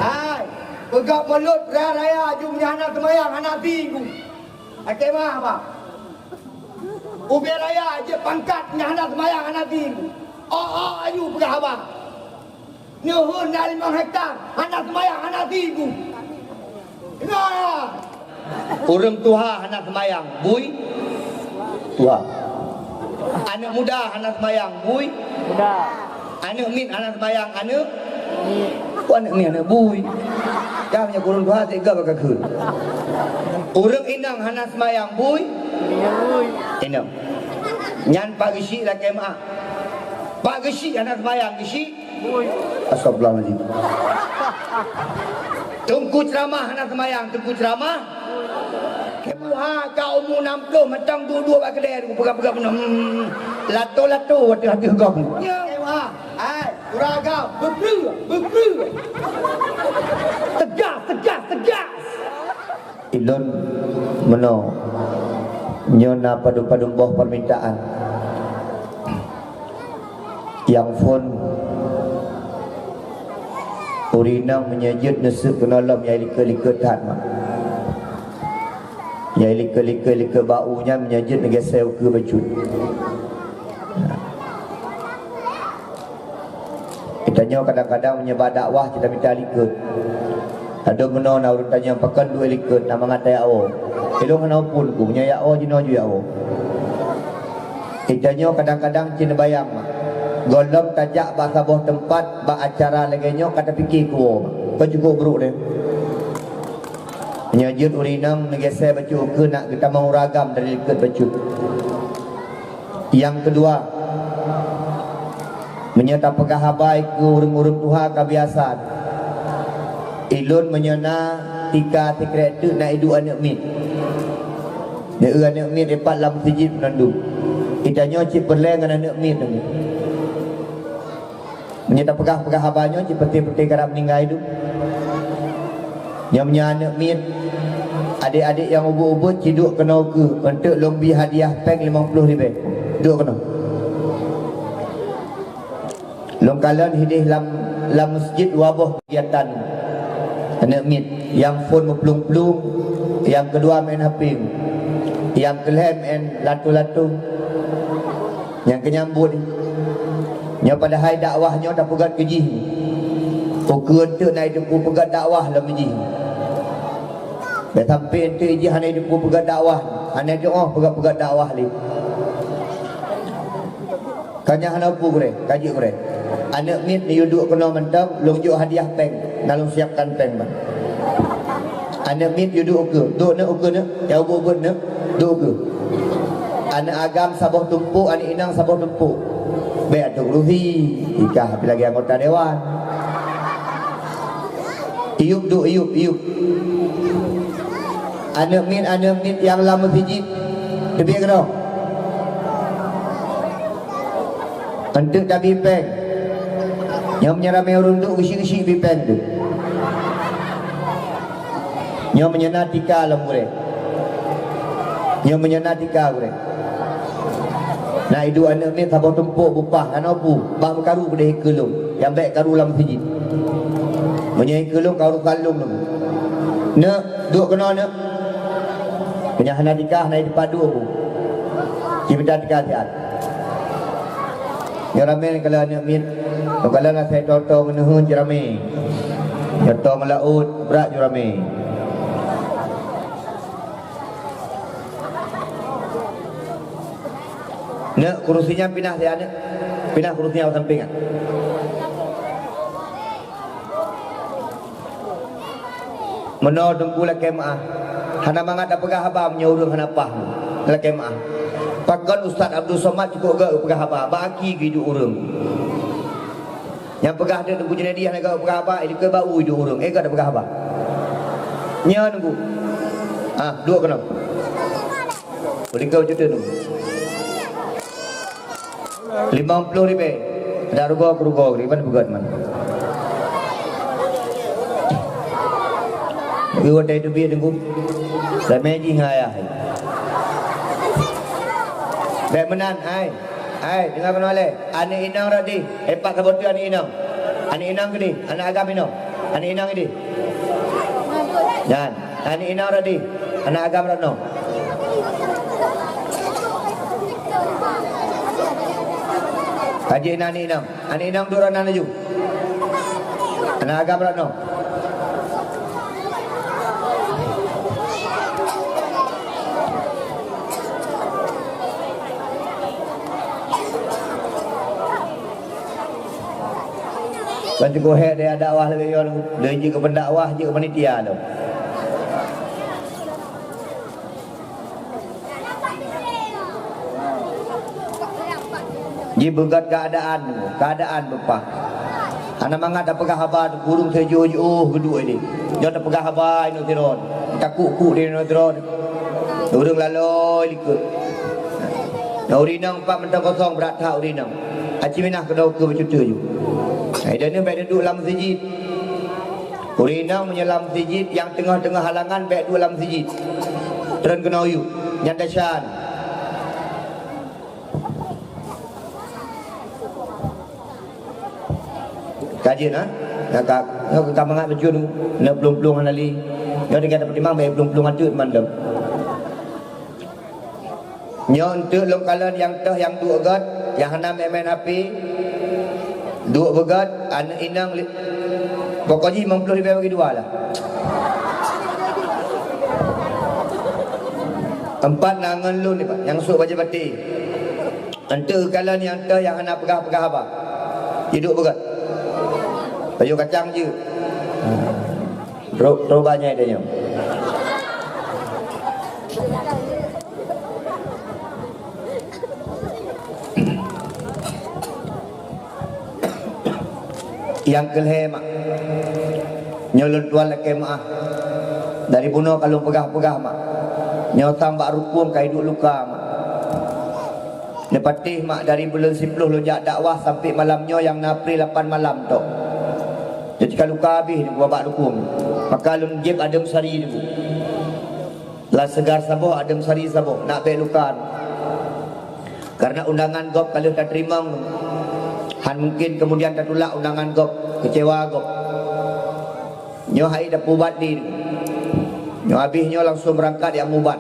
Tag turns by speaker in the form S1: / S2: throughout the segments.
S1: Hai, pegak mulut raya jumnya anak temayang anak tinggu. Okey mah apa? Ubi raya je pangkatnya anak temayang anak tinggu. Ayu pegak apa? Nyuhun dari 5 hektar anak temayang anak tinggu. Nah,
S2: Urang tuha anak semayang, bui. Tuha. Anak muda anak semayang, bui.
S3: Muda.
S2: Anak min anak semayang, anak. Anak min anak bui. Jangan punya kurung tuha tiga bakal kun. Urang inang anak semayang, bui. Inang. Nyan pak gisi lah kemah. Pak gisi anak semayang, gisi.
S3: Bui.
S2: Astagfirullahaladzim. Tungku ceramah anak semayang, tungku ceramah. Kemuha kau umur 60 macam dua-dua bak kedai aku pegang-pegang lato-lato hati-hati kau.
S1: ya kemuha. Hai, uraga berpru.
S2: Tegas. Ilon meno nyona padu-padu boh permintaan. Yang phone urinang menyejut nesuk ke dalam yang lika-lika tahan mak. Yang lika-lika baunya menyejut negesel ke baju. Kita nyo kadang-kadang menyebar dakwah kita minta likut. Ada meno na urut tanya pakan dua likut nama ngatai awo. Elong ana pun ku nya ya awo jino ju ya awo. Kita nyo kadang-kadang cina bayang mak. Golong tajak bahasa boh tempat bah acara lagi nyo kata fikir ku. Kau cukup buruk dia. Menyajut urinang negesai baju ke nak kita mau ragam dari likut baju. Yang kedua, menyata pegah habai ke urung-urung tuha kebiasaan. Ilun menyana tika tikret tu nak hidup anak min. Dia anak min dapat lam sijil penandu. Itanya cip berleng dengan anak min tu. Menyata pegah-pegah habanya cip peti-peti kerap meninggal hidup. Yang punya anak min, adik-adik yang ubut-ubut ciduk kena ke untuk lombi hadiah peng 50 ribu. Duk kena. Long kalan hidih lam masjid wabah kegiatan anak min. Yang phone mempelung-pelung, yang kedua main HP, yang kelem main latu-latu, yang kenyambut. Yang pada hai dakwahnya dah pegat keji. Pukul untuk naik depu pegat dakwah lah menji. Dah sampai untuk iji hanai depu pegat dakwah. Hanai doa pegat-pegat dakwah li. Kanya hanai apa kure? Kaji kure. Anak mit ni duduk kena mentang, lonjuk hadiah peng. Nalung siapkan peng bang. Anak mit duduk ke? Duduk nak uke nak? Yang ubut-ubut nak? Duduk ke? Anak agam sabah tumpuk, anak inang sabah tumpuk. Baik Datuk Ruhi, ikah tapi lagi anggota dewan. Iup. Anak min yang lama pijit. Lebih kena. Untuk dah bipeng. Yang menyeramai orang tu usi-usi bipeng tu. Yang menyenatika alam gure. Yang menyenatika gure. Nah itu anak ni sabah tumpuk bupah kan apa? Bah berkaru pada hekelung. Yang baik karu lam sijid. Menyai kelung karu kalung tu. Nak duk kena nak. Punya hana nikah naik dipadu aku. Cipta nikah sihat. Ya ramai kalau anak min. Kalau nak saya toto menuhun jerami. Toto melaut berat jerami. Nak kursinya pindah dia nak. Pindah kursinya ke samping ah. Menol dengku la kemah. Hana mangat dah pegah haba menyurung hana pah. La kemah. Pagon Ustaz Abdul Somad cukup gak pegah haba. Baki hidup urang. Yang pegah dia dengku jenedi hana gak pegah haba, ini ke bau hidup urang. Gak ada pegah haba. Nya nunggu. Ah, dua kena. Boleh kau cerita nunggu. 50 ribu. Ada rugo riban bukan man. Gua dah itu biar tunggu. Dah meji ngaya. Dah menan ai. Ai dengar mana le? Anak inang radi. Epak kabut anak inang. Anak inang ke ni? Anak agam inang. Ani inang ini. Dan ani inang tadi. Anak agam Ratno. Haji nani inang. Ani inang dura nana ju. Anak agam Ratno. Bantu kohek dia dakwah lebih yon, dia je ke pendakwah je ke panitia tu. Ji begat keadaan bepa. Anak mangat dah pegah habar burung sejo-jo kedua ni. Dia dah pegah habar ino tiron. Takuk-kuk dia ino tiron. Urang laloi likut. Nah urinang 4 mentang kosong berat tak urinang. Aci minah kedau ke bercuta ju. Dan ni baik duduk dalam masjid. Urinang menyelam masjid yang tengah-tengah halangan baik duduk dalam masjid. Teren kena uyu. Yang dahsyat. Kajian ha? Nak mangat baju tu. Nak pelung-pelung anali. Yang dia kata pertimang baik pelung-pelung atut mandam. Nyo untuk lokalan yang teh yang dua god, yang hanam main api. Dua begat, anak inang pokoknya 50 ribu bagi dua lah. 4 nangan lu ni pak, yang suruh baca batik. Entah kalian yang teh yang anak pegah-pegah apa. Hidup begat. Baju kacang je. Robanya adanya. Yang kelhe mak nyolot dua laki mak dari bunuh kalau pegah-pegah mak nyotang bak rukun kai duk luka mak nepatih mak dari bulan 10 lojak dakwah sampai malamnya yang April 8 malam tok. Jadi kalau luka habis ni buat bak rukun maka lun jeb adem sari ni lah segar saboh adem sari saboh nak be luka karena undangan gop kalau tak terima Han mungkin kemudian tertolak undangan gop, kecewa gop. Nyo hai dah pubat di. Nyo habis nyo langsung berangkat yang mubat.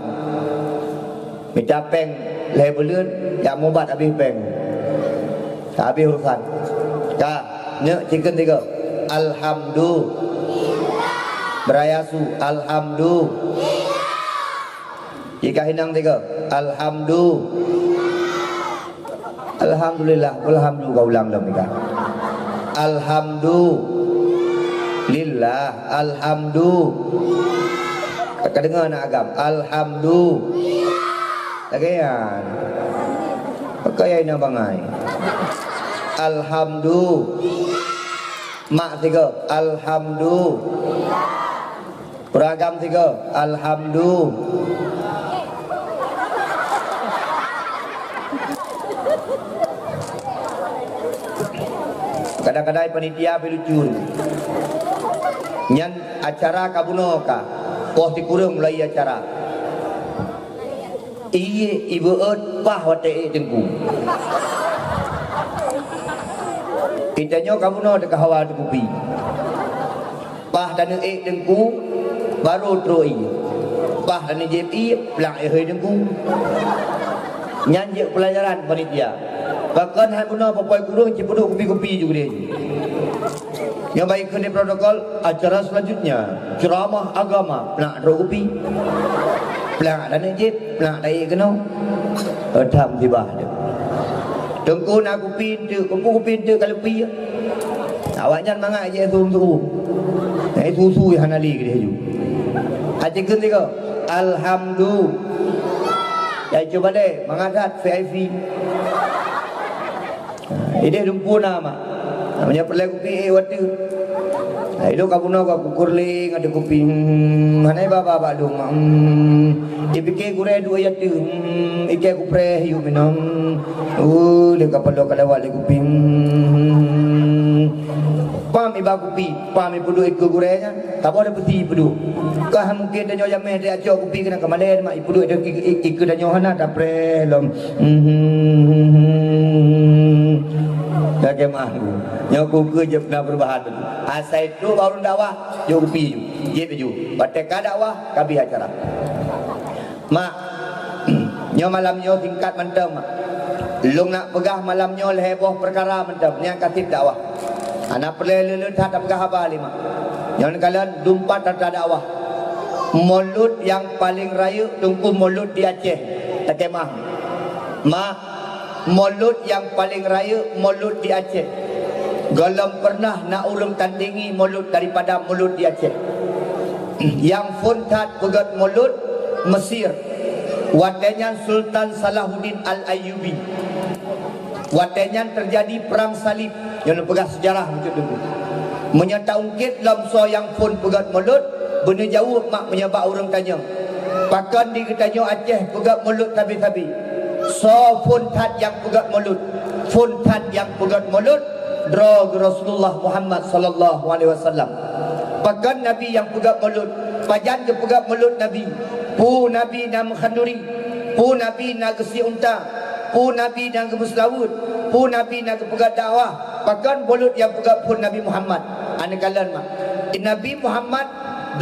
S2: Minta peng lebelan yang mubat habis peng. Tak habis urusan. Ka, nyo chicken tiga. Alhamdulillah. Berayasu alhamdulillah. Jika hinang tiga. Alhamdulillah. Alhamdulillah, alhamdulillah ulang dah mereka. Alhamdulillah, alhamdulillah. Kakak dengar nak agam. Alhamdulillah. Lagian. Pakai yang nak bangai. Alhamdulillah. Mak tiga. Alhamdulillah. Beragam tiga. Alhamdulillah. Kadang-kadang panitia berlucu. Nyan acara kabuno ka. Oh dikurung mulai acara. Iye ibu eut pah wate tengku. Kitanya kabuno dekat hawa kupi. Pah dan tengku baru troi. Pah dan JPI pelang tengku. Nyan je pelajaran panitia. Bahkan hai bunuh papai kurung cipuduk kopi-kopi juga dia. Yang baik kena protokol acara selanjutnya ceramah agama nak ro kopi. Pelang dan jip, pelang dai kena. Tham tiba dia. Tengku nak kopi tu, kopi tu kalau pi. Awaknya mangat je tu. Susu yang hanali ke dia ju. Aje kun tiga. Alhamdulillah. Ya coba deh mangadat VIP. Ini lumpuh nama. Namanya perlai kopi waktu. Itu kabuna kau kurling ada kopi. Mana bapa dong. Dipikir gurih dua ya tu. Ikan kupre hiu minum. Dia kapal kalau ada kopi. Pam iba kopi, pam ibu dua ikut gurihnya. Tak boleh peti ibu. Kah mungkin dan nyonya meh dia acok kopi kena kemalen mak ibu dua ikut dan nyohana tak pre lom. Bagaimana? Nyoku ke je pernah perubahan tu. Asai tu baru dakwah, yo pi ju. Ye ju. Bateka dakwah kabi acara. Mak nyo malam nyo tingkat mentem mak. Long nak pegah malam nyo heboh perkara mentem yang katib dakwah. Anak perlu tak pegah apa lima. Yang kalian dumpat tak dakwah. Mulut yang paling raya tunggu mulut di Aceh. Tak kemah. Mak mulut yang paling raya mulut di Aceh. Galam pernah nak ulung tandingi mulut daripada mulut di Aceh. Yang funtat pegat mulut Mesir. Watenyan Sultan Salahuddin Al-Ayyubi. Watenyan terjadi perang salib. Yang pegang sejarah macam tu. Menyata ungkit dalam so yang pun pegat mulut. Benar jauh mak menyebab orang tanya. Pakan di ketanya Aceh pegat mulut tabi-tabi. So funtat yang pegat mulut. Funtat yang pegat mulut. Drog Rasulullah Muhammad sallallahu alaihi wasallam. Pakan Nabi yang pegat mulut, pajan ke pegat mulut Nabi. Pu Nabi nam khanduri, pu Nabi nak gesi unta, pu Nabi nak gebuslawut, pu Nabi nak pegat dakwah. Pakan mulut yang pegat pun Nabi Muhammad. Anakalan mak. Nabi Muhammad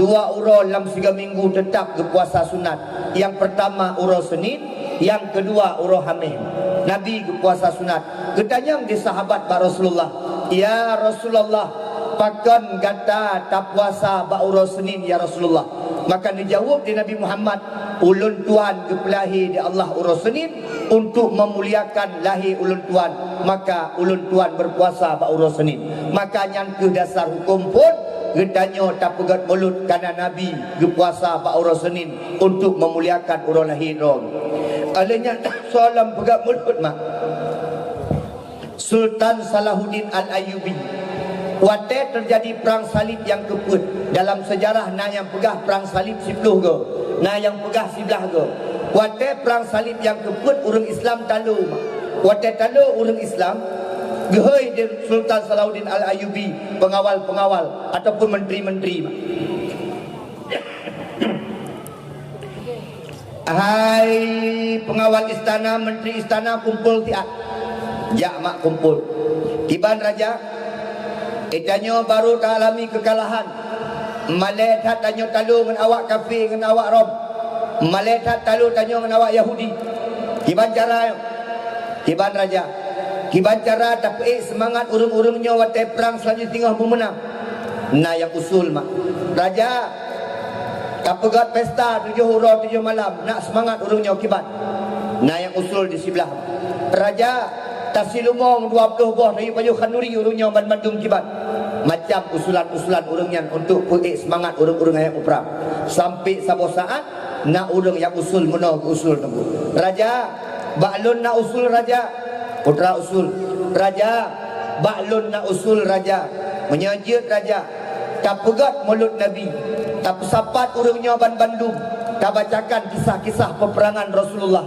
S2: 2 urau dalam 3 minggu tetap ke puasa sunat. Yang pertama urau Senin, yang kedua urau Hamil. Nabi ke puasa sunat. Ketanya di sahabat Pak Rasulullah, ya Rasulullah, pakan gata tak puasa ba urau Senin ya Rasulullah. Maka dijawab di Nabi Muhammad, ulun tuan ke pelahi di Allah urau Senin untuk memuliakan lahir ulun tuan. Maka ulun tuan berpuasa ba urau Senin. Maka yang ke dasar hukum pun getanya tak pegat mulut karena Nabi berpuasa pak urau Senin untuk memuliakan urau lahir rong. Alanya soalan pegat mulut mak. Sultan Salahuddin Al-Ayyubi. Wate terjadi perang salib yang keput. Dalam sejarah na yang pegah perang salib 10 ke. Na yang pegah 11 ke. Wate perang salib yang keput orang Islam talu mak. Wate talu orang Islam gehoi di Sultan Salahuddin Al-Ayyubi, pengawal-pengawal ataupun menteri-menteri. Hai pengawal istana, menteri istana kumpul tiap. Ya mak kumpul. Tiban raja, itanyo baru tak alami kekalahan. Malaikat tanyo talu dengan awak kafir, dengan awak Rom. Malaikat talu tanyo dengan awak Yahudi. Tiban cara, tiban raja. Kiban cara tapi semangat urung-urungnya watai perang selanjutnya tengah memenang. Nah yang usul mak. Raja tak pegat pesta 7 hurau 7 malam. Nak semangat urungnya kiban. Nah yang usul di sebelah. Raja tak silumong 20 boh dari baju khanduri urungnya Bandung kiban. Macam usulan-usulan urungnya untuk semangat urung-urung yang perang. Sampai sabo saat nak urung yang usul menolak usul tunggu. Raja baklun nak usul raja. Putra usul raja, baklun nak usul raja, menyajit raja, tak pegat mulut Nabi, tak pesapat urungnya Bandung, tak bacakan kisah-kisah peperangan Rasulullah,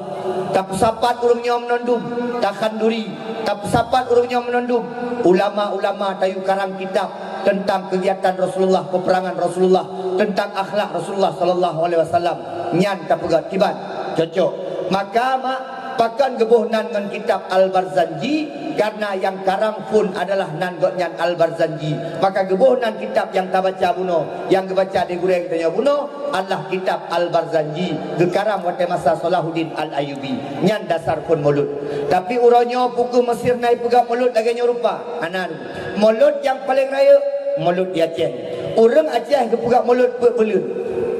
S2: tak pesapat urungnya menundum, tak khanduri, tak pesapat urungnya menundum, ulama-ulama tayu karang kitab tentang kegiatan Rasulullah, peperangan Rasulullah, tentang akhlak Rasulullah sallallahu alaihi wasallam, nyan tak pegat kiban, cocok. Maka mak pakan gebuh nan dengan kitab Al-Barzanji karena yang karang pun adalah nan gotnyan Al-Barzanji. Maka gebuh nan kitab yang tak baca buno, yang kebaca di gureng tanya buno adalah kitab Al-Barzanji. Gekarang wate masa Salahuddin Al-Ayyubi. Nyan dasar pun mulut. Tapi uronyo puku Mesir naik pegang mulut laganya rupa. Anan mulut yang paling raya mulut di Aceh. Orang Aceh ke pegang mulut put belun.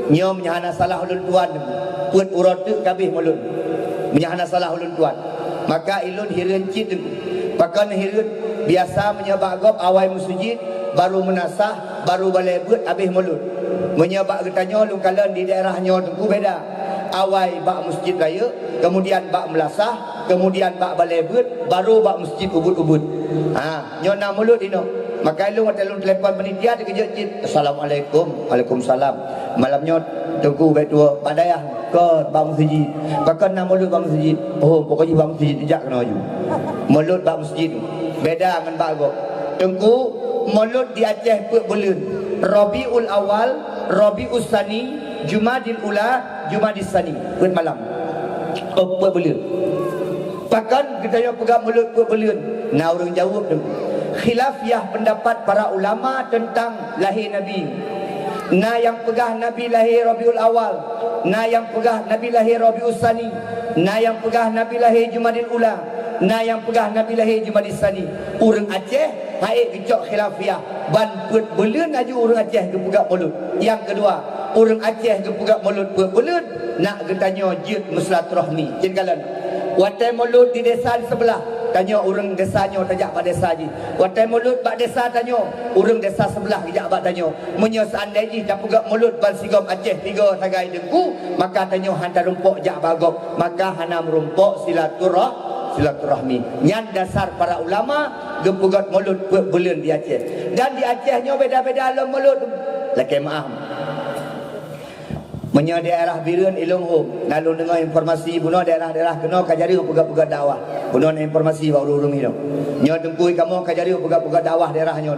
S2: Nyom nyahana salah ulun tuan. Put urut tu kabih mulut. Menyahana salah ulun tuan. Maka ilun hirun cid pakan hirun biasa menyebab gop awai masjid baru menasah baru balebut habis mulut. Menyebab ketanya lung kalan di daerahnya tu beda. Awai bak masjid raya, kemudian bak melasah, kemudian bak balebut, baru bak masjid ubud-ubud. Ha, nyona mulut ino. Maka ilun waktu ilun telefon penitia dia kejut cid. Assalamualaikum. Waalaikumsalam. Malamnya tunggu baik tua padayah ke bang masjid. Pakai nama mulut bang masjid. Oh pokoknya bang masjid tidak kena aju. Mulut bang masjid beda dengan bago. Tunggu mulut di Aceh put belun. Rabiul Awal, Rabiul Sani, Jumadil Ula, Jumadil Sani. Put malam. Oh put belun. Pakai kita yang pegang mulut put belun. Nah orang jawab tu. khilafiyah pendapat para ulama tentang lahir Nabi. Na yang pegah Nabi lahir Rabiul Awal, na yang pegah Nabi lahir Rabiul Sani, na yang pegah Nabi lahir Jumadil Ula, na yang pegah Nabi lahir Jumadil Sani. Urang Aceh haid kecok khilafiyah ban put beleun aju urang Aceh ke pegak mulut. Yang kedua, urang Aceh ke pegak mulut put beleun nak getanya jid musalaturahmi. Cin kalan watai mulut di desa di sebelah, tanya orang desanya tajak bak desa ji. Watai mulut bak desa tanya orang desa sebelah tajak bak tanya. Munyo seandainya dah pegak mulut bal sigom Aceh 3 tagai dengku, maka tanya hantar rumpok jak bagop, maka hanam rumpok silaturahmi. Nyan dasar para ulama gepugat mulut bulan di Aceh. Dan di Acehnya beda-beda lo mulut. Laki maaf. Menyo daerah Birun Ilung Hom, lalu dengar informasi bunuh daerah-daerah kena kajari pegat-pegat dakwah. Bunuh informasi baru urung hidup. Nyo tengkui kamu kajari pegat-pegat dakwah daerahnya.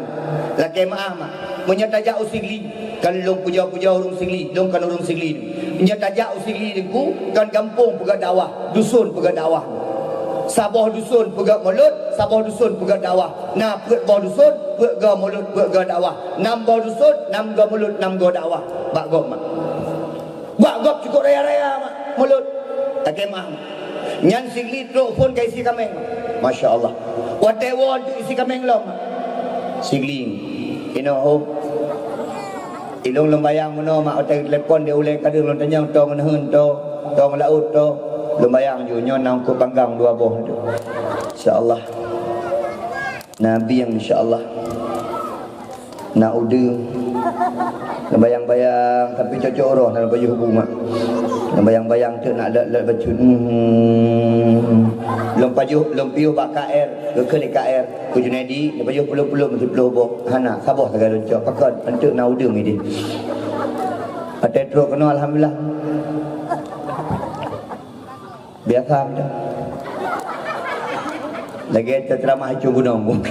S2: Laki maaf mak. Menyo tajak usigli, kan long puja-puja urung sigli, long kan urung sigli. Menyo tajak usigli dengku, kan kampung pegat dakwah, dusun pegat dakwah. Sabah dusun pegat mulut, sabah dusun pegat dakwah. Nah, pegat bawah dusun, pegat mulut, pegat dakwah. Nam bawah dusun, nam ga mulut, nam ga dakwah. Bak gop mak. Bak gop cukup raya-raya mak. Mulut. Tak kemah. Nyan sigli truk pun ke isi kameng. Masya-Allah. Watai won isi kameng long. Sigli. Ino hop. Ilung lembayang meno mak watai telefon dia ulai kadang long tanya tong neun to, tong laut to. Lembayang ju nyo nang ko panggang 2 boh tu. Insya-Allah. Nabi yang insya-Allah. Nak udu. Lembayang-bayang tapi cocok roh dalam baju hubungan. Lembayang-bayang tu nak dak baju. Lom piu bak KR, ke KR, ku Junaidi, baju puluh-puluh mesti puluh boh. Hana sabah tagad cok pakon untuk nak udu ni dia. Ada truk kena alhamdulillah. Biasa dah. Lagi ceramah haju gunung.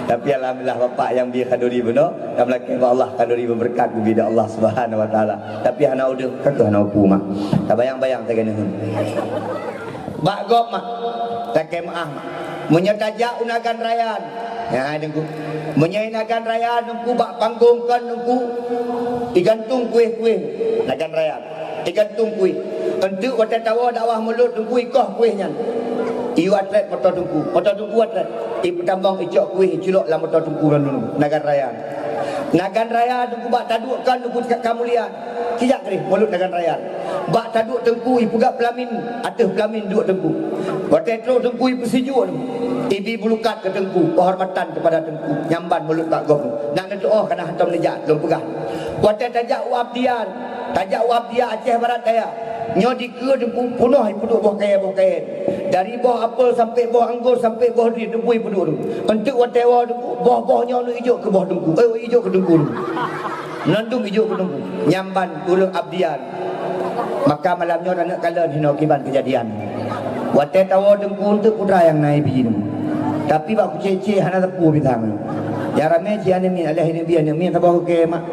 S2: Tapi alhamdulillah bapak yang biar kaduri beno, dan laki Allah kaduri berberkat bila Allah Subhanahu wa taala. Tapi hana udah katu hana upu mak. Tak bayang-bayang tak kena. Bak gop mak. Tak kemaah mak. Menyetajak unagan rayaan. Ya dengku. Menyainagan rayaan dengku bak panggungkan dengku. Digantung kuih-kuih nagan rayaan. Digantung kuih. Untuk wadah tawa dakwah mulut dengku ikoh kuihnya. Iu atlet motor tungku atlet. Ibu tambang icok kuih cilok lah motor tungku dulu. Nagan raya. Nagan raya tungku bak tadukkan tungku dekat kamulian. Kijak kerih mulut nagan raya. Bak taduk tungku ibu gak pelamin, atas pelamin duk tungku. Watetro tungku ibu sejuk tu. Ibi bulukat ke tungku, kehormatan kepada tungku. Nyamban mulut bak gop. Nak nentuk kena hantam lejak, belum pegah. Watet tajak uabdian, Aceh Barat Daya. Nyo dike dengku punuh puduk buah kaya. Dari buah apel sampai buah anggur sampai buah ri dengku puduk tu. Untuk watewa dengku buah-buahnya nu hijau ke buah dengku. Hijau ke dengku. Nandung hijau ke dengku. Nyamban urang abdian. Maka malamnya anak kalian hino kiban kejadian. Wate tawa dengku untuk putra yang naik biji dengku. Tapi bak kucece hana tepu bitang. Ya rame ji ane min alih ini bian min tabah ke mak.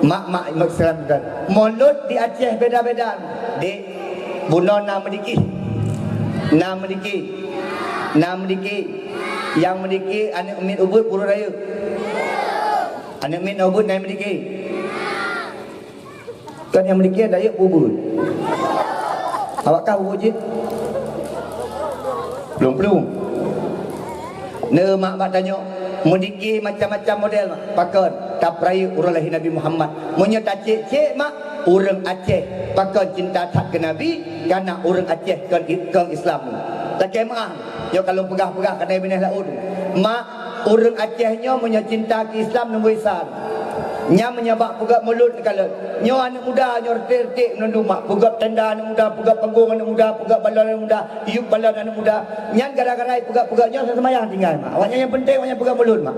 S2: Mak salam kan. Mulut di Aceh beda-beda. Di buno na mediki. Yang mediki ane min ubud puru raya. Ane min ubud naik mediki. Kan yang mediki daya ubud. Awak kah ubud je? Belum. Ne mak tanya. Mediki macam-macam model mak. Pakon tak peraya urang lahir Nabi Muhammad. Munya tak cek mak urang Aceh pakon cinta tak ke Nabi kerana urang Aceh ke Islam. Tak kemah. Yo kalau pegah-pegah kedai binah laut. Mak urang Acehnya munya cinta ke Islam nombor isan. Nya menyabak pegat mulut kalau nyo anak muda nyo retik menunduk mak pegat tenda anak muda, pegat panggung anak muda, pegat balon anak muda, iup balon anak muda. Nyan gara-gara pegat nyo semayang tinggal mak. Awaknya yang penting awaknya pegat mulut mak.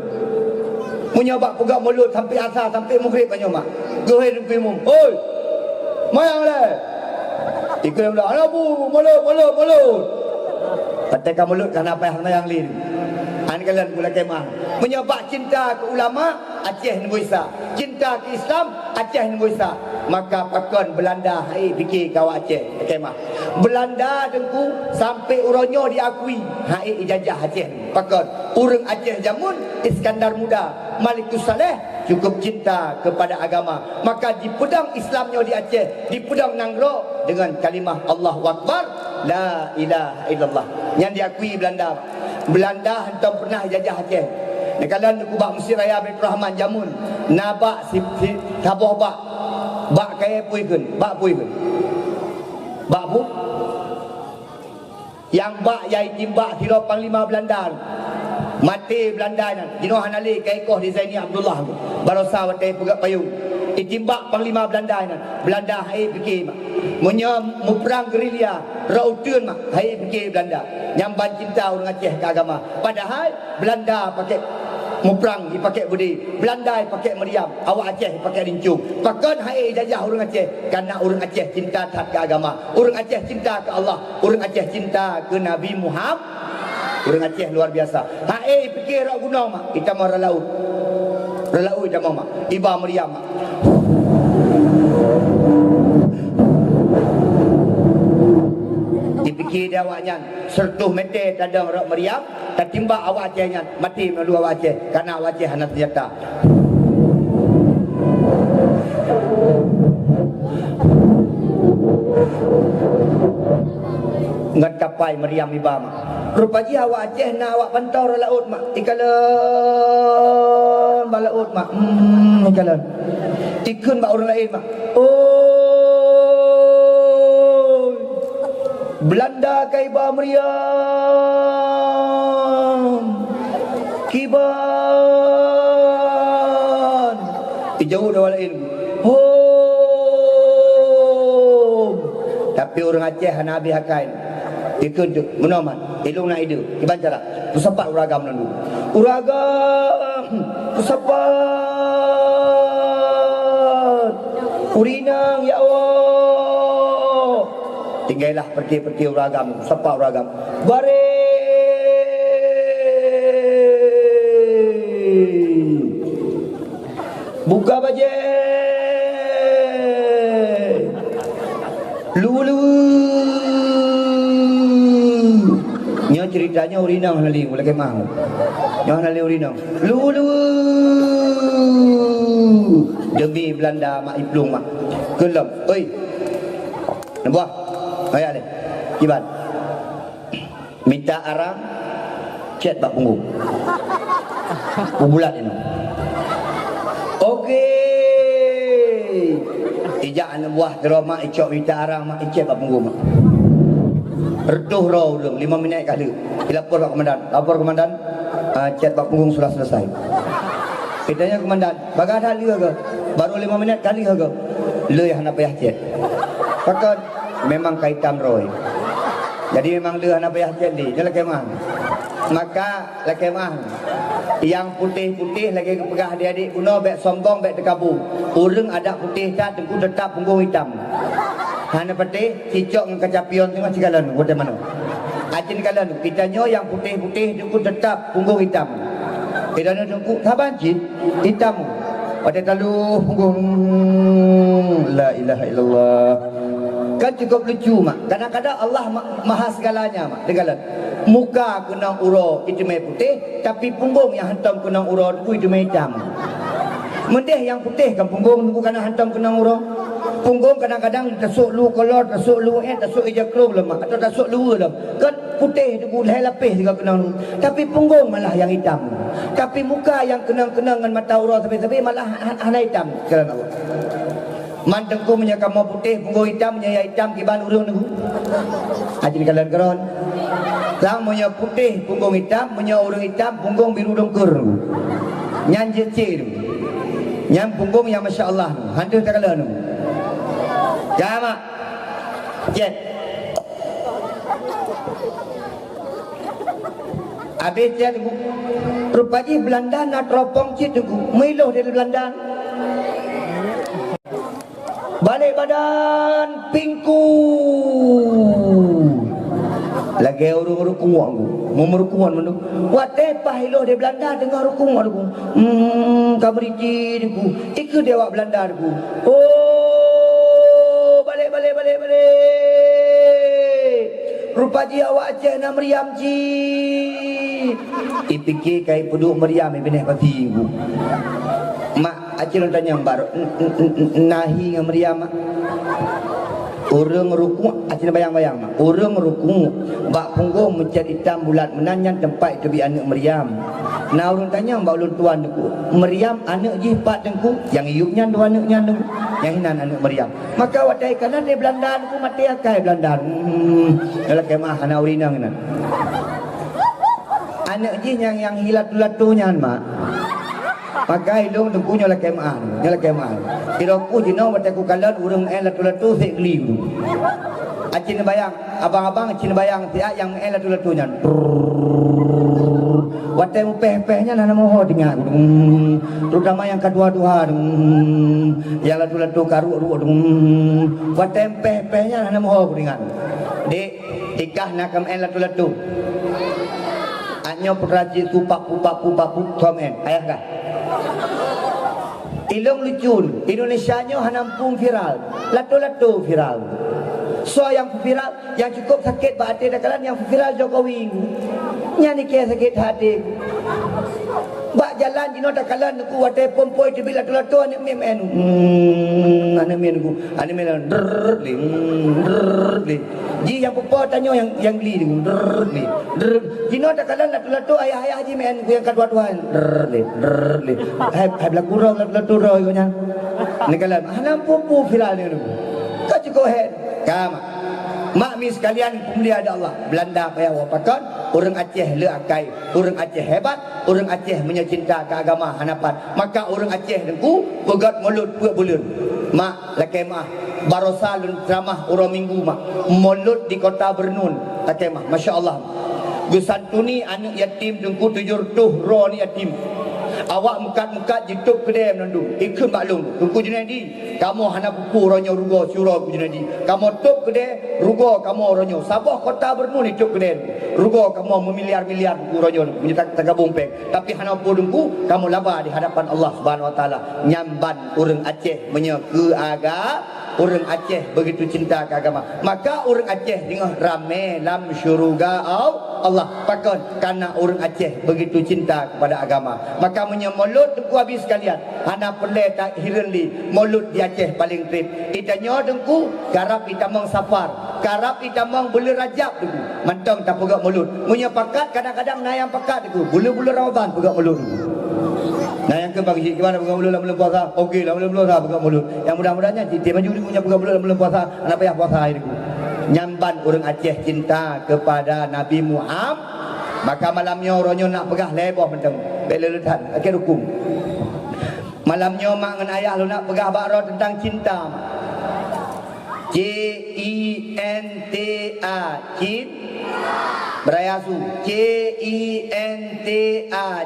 S2: Menyabak pegat mulut sampai asar sampai maghrib nyo mak. Gohir umum. Oi. Mayang le. Ikut dah abu mulut. Pateka mulut kan apa yang lin. Kalian pula kemah. Menyabak cinta ke ulama Aceh nombor isa. Cinta ke Islam Aceh nombor isa. Maka pakon Belanda hai fikir kau Aceh kemah. Belanda dengku sampai uronyo diakui hai ijazah Aceh. Pakon urang Aceh jamun Iskandar Muda, Malikus Saleh cukup cinta kepada agama. Maka di pedang Islamnya di Aceh, di pedang Nanggro dengan kalimah Allahu Akbar, la ilaha illallah. Yang diakui Belanda. Belanda hentam pernah jajah Aceh. Nekalan ku bak Mesir Raya Baitur Rahman jamun. Nabak si taboh bak kaya puikeun, bak puikeun. Bak bu. Yang bak yai timbak kira panglima Belanda. Mati Belanda nan. Dino hanali kai koh di Zaini Abdullah. Barosa watai pegak payung. Ditimbak panglima Belanda nan. Belanda hai fikir mak. Munya muperang gerilya, rauteun mak hai fikir Belanda. Nyamban cinta orang Aceh ke agama. Padahal Belanda pakai muperang dipakai budi, Belanda pakai meriam, awak Aceh pakai rincung. Pakon hai jajah orang Aceh karena orang Aceh cinta ke agama, orang Aceh cinta ke Allah, orang Aceh cinta ke Nabi Muhammad. Orang Aceh luar biasa. Hai fikir rak gunung mak, kita mau relaut. Relaut kita mau mak, iba meriam mak. Dipikir dia awaknya sertuh mete tadang rak meriam, tertimbak awak Acehnya mati melalui awak Aceh karena awak Aceh hana senjata. Ngat kapai meriam iba mak. Rupanya awak Aceh nak awak pantau rak laut mak. Ikalan balaut mak. Ikalan. Tikun mak orang lain mak. Belanda kaiba meriam kiban jauh dah walain tapi orang Aceh hana habis hakai ikut tu menaman ilung nak ide kiban cara pusapat uragam nandu uragam pusapat urinang ya Allah. Tinggallah pergi-pergi uragam, sapa uragam. Bare. Buka baje. Lulu. Nya ceritanya urinang hali mulai kemah. Nya hali urinang. Lulu. Demi Belanda mak iplung mak. Kelem. Oi. Nampak? Ayah ni, kiban. Minta arang, cet bak punggung. Bulat ini. Okey. Ijak anak buah teroma icok minta arang mak cet bak punggung mak. Reduh roh ulung 5 minit kali. Dilapor pak komandan. Lapor komandan, cet bak punggung sudah selesai. Kitanya komandan, bagaimana dia ke? Baru 5 minit kali ke? Lu yang nak payah cet. Pakon memang kaitan roy. Jadi memang dia nak payah jadi. Dia lagi mah. Maka lagi mah. Yang putih-putih lagi pegah adik-adik guna bek sombong bek terkabur. Urang ada putih tak tengku tetap punggung hitam. Hana putih cicok dengan kecapion tengah cigalan kota mana. Acin kalan kita nyo yang putih-putih tengku tetap punggung hitam. Kita nyo tengku saban cin hitam. Pada talu punggung la ilaha illallah. Kan cukup lucu mak. Kadang-kadang Allah maha segalanya mak. Dengarlah. Muka kena uro itu mai putih, tapi punggung yang hantam kena uro itu mai hitam. Mendeh yang putih kan punggung tu kena hantam kena uro. Punggung kadang-kadang tasuk lu kolor, tasuk lu tasuk ejaklum lemak atau tasuk lu lem. Kan putih tu hai lapis juga kena. Tapi punggung malah yang hitam. Tapi muka yang kenang-kenang dengan mata uro tapi malah hana hitam. Kerana Allah. Mantengku punya kamu putih, punggung hitam, punya hitam, kiban urung nunggu. Ajin kalian keron. Sang punya putih, punggung hitam, punya urung hitam, punggung biru dongkur. Nyan jecir. Nyan punggung yang Masya Allah. Hantu tak kalian nunggu. Jama. Jet. Habis jet nunggu. Rupanya Belanda nak teropong jet nunggu. Miloh dari Belanda. Balik badan pingku. Lagi urung-urung kuat aku. Mau merukungan menuk. Wate pahilo di Belanda dengar rukungan aku. Kameriki aku. Ikut dia wak Belanda aku. Oh, balik. rupa ji awak Aceh na Meriam ji. Ipikir kai peduk Meriam ibneh pati ibu. Mak Aceh lu tanya baru nahi dengan Meriam mak. Orang ruku Aceh bayang-bayang mak. Orang ruku bak punggung mencat hitam bulat menanyan tempat itu bi anak Meriam. Nah orang tanya mbak ulun tuan aku, Meriam anak ji pat dengku, yang iupnya dua anaknya dengku, yang hinan anak Meriam. Maka wadai kanan dia Belandaan ku mati akai Belandaan. Dalam kemah anak urinang nan. Anak ji yang hilat-latunya mak. Maka ilung dengku nyola kemah, nyola kemah. Kira ku jino wadai ku kalan urang latu-latu sek geliu. Aceh bayang, abang-abang Aceh bayang tiak yang latu-latunya. Watai mu peh-pehnya nana moho dengar. Terutama yang kedua-dua. Yang latu-latu karu-ru. Watai peh-pehnya nana moho dengar. Dek, ikah nakam latu-latu. Anyo peraji tupak-pupak-pupak komen. Ayah kah? Ilung lucun. Indonesia nyo hanampung viral. Latu-latu viral. So yang viral, yang cukup sakit hati dakalan yang viral Jokowi. Nyani ke sakit hati. Bak jalan jino dakalan ku wate pompoi tu bila tu ane mem anu. Ane men ku, ane men drrrli. Ji yang popo tanyo yang geli ku drrrli. Jino dakalan tu ayah ji men ku yang kedua-dua drrrli. Hai blaku ro latu ro ku nya. Nikalan hanam popo viral ni ku. Ka cukup head. Kama makmi sekalian pemulia ada Allah Belanda payah wapakan orang Aceh le akai orang Aceh hebat orang Aceh menyacinta ke agama hanapan maka orang Aceh dengku pegat mulut buat bulan mak lakemah barosalun ceramah orang minggu mak mulut di kota Bernun lakemah masya-Allah gusantuni anak yatim dengku 700 ro ni yatim. Awak mukat-mukat jituk kedai menandung. Ikut maklum. Tunggu Junaidi. Kamu hana buku ronyo rugo syurah ku Junaidi. Kamu tuk kedai rugo kamu ronyo. Sabah kota Bernun tuk kedai. Rugo kamu memiliar-miliar buku ronyo. Punya tagabung pek. Tapi hana podungku kamu laba di hadapan Allah Subhanahu Wa Taala. Nyamban orang Aceh menyeke orang Aceh begitu cinta ke agama. Maka orang Aceh dengar ramai lam syuruga Allah. Pakon karena orang Aceh begitu cinta kepada agama. Maka menyemulut dengku habis sekalian. Hana pelai tak hirenli. Mulut di Aceh paling trip. Itanya dengku garap itamang safar. Garap itamang bulu rajab dengku. Mantang tak pegak mulut. Punya pakat kadang-kadang nayang pakat dengku. Bulu-bulu Ramadan pegak mulut dengku. Nah yang ke bagi gimana pegang mulut dalam bulan puasa? Okey dalam bulan puasa pegang mulut. Yang mudah-mudahnya dia maju dia punya pegang mulut dalam bulan puasa. Anak payah puasa hari itu. Nyamban orang Aceh cinta kepada Nabi Muhammad. Maka malamnya orangnya nak pegah lebah mentang. Beleletan akhir hukum. Malamnya mak dengan ayah lu nak pegah bakra tentang cinta. C-I-N-T-A cinta. Berayasu C-I-N-T-A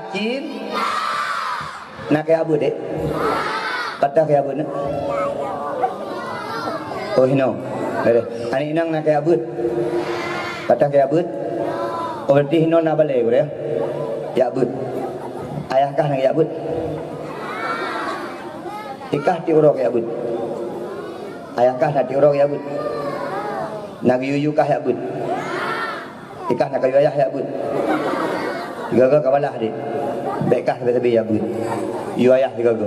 S2: cinta. Nak kaya apa dek? Patah kaya apa nak? Oh hino. Ani inang nak kaya apa? Patah kaya apa? Oh berarti hino nak balik ya? Ya apa? Ayahkah nak kaya apa? Ikah ti urok kaya apa? Ayahkah nak ti urok kaya apa? Nak yuyu kah kaya apa? Ikah nak kayu ayah kaya apa? Tiga-tiga kabalah dek. Baiklah sampai-sampai ya bud. You ayah tiga-tiga.